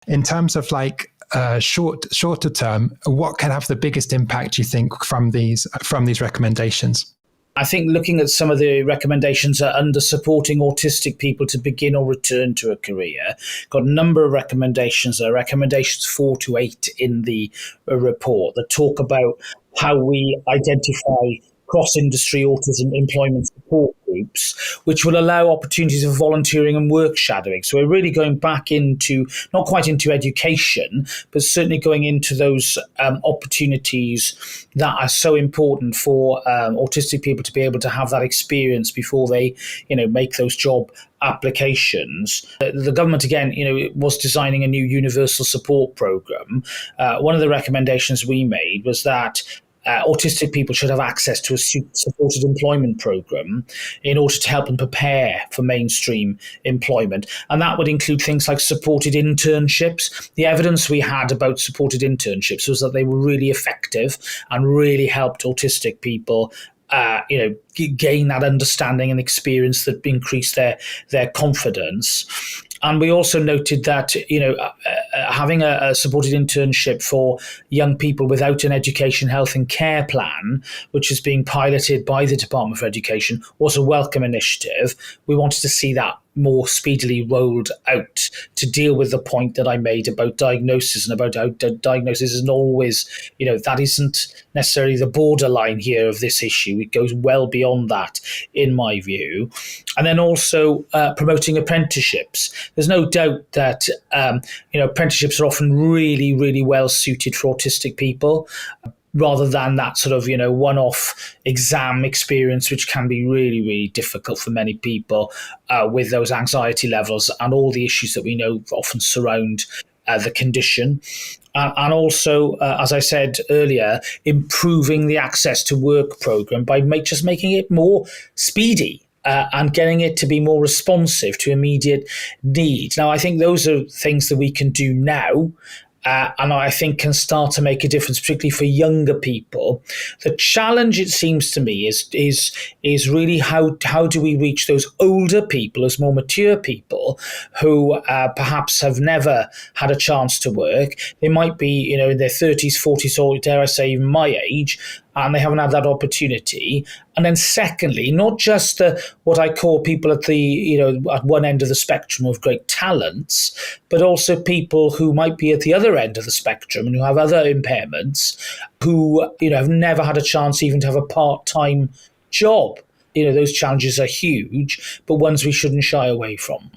in terms of like shorter term, what can have the biggest impact, you think, from these recommendations? I think looking at some of the recommendations are under supporting autistic people to begin or return to a career. Got a number of recommendations. There are recommendations 4 to 8 in the report that talk about how we identify cross-industry autism employment support groups, which will allow opportunities of volunteering and work shadowing. So we're really going back into, not quite into education, but certainly going into those opportunities that are so important for autistic people to be able to have that experience before they, make those job applications. The government, again, was designing a new universal support program. One of the recommendations we made was that autistic people should have access to a supported employment program in order to help them prepare for mainstream employment. And that would include things like supported internships. The evidence we had about supported internships was that they were really effective and really helped autistic people gain that understanding and experience that increased their confidence. And we also noted that, having a supported internship for young people without an education, health and care plan, which is being piloted by the Department for Education, was a welcome initiative. We wanted to see that more speedily rolled out to deal with the point that I made about diagnosis and about how diagnosis isn't always, that isn't necessarily the borderline here of this issue. It goes well beyond that, in my view. And then also promoting apprenticeships. There's no doubt that, apprenticeships are often really, really well suited for autistic people, rather than that sort of, one-off exam experience, which can be really, really difficult for many people with those anxiety levels and all the issues that we know often surround the condition. And also, as I said earlier, improving the access to work program by just making it more speedy. And getting it to be more responsive to immediate needs. Now, I think those are things that we can do now, and I think can start to make a difference, particularly for younger people. The challenge, it seems to me, is really how do we reach those older people, as more mature people who perhaps have never had a chance to work. They might be, in their 30s, 40s, or dare I say even my age, and they haven't had that opportunity. And then secondly, not just what I call people at the, at one end of the spectrum of great talents, but also people who might be at the other end of the spectrum and who have other impairments, who, have never had a chance even to have a part-time job. Those challenges are huge, but ones we shouldn't shy away from.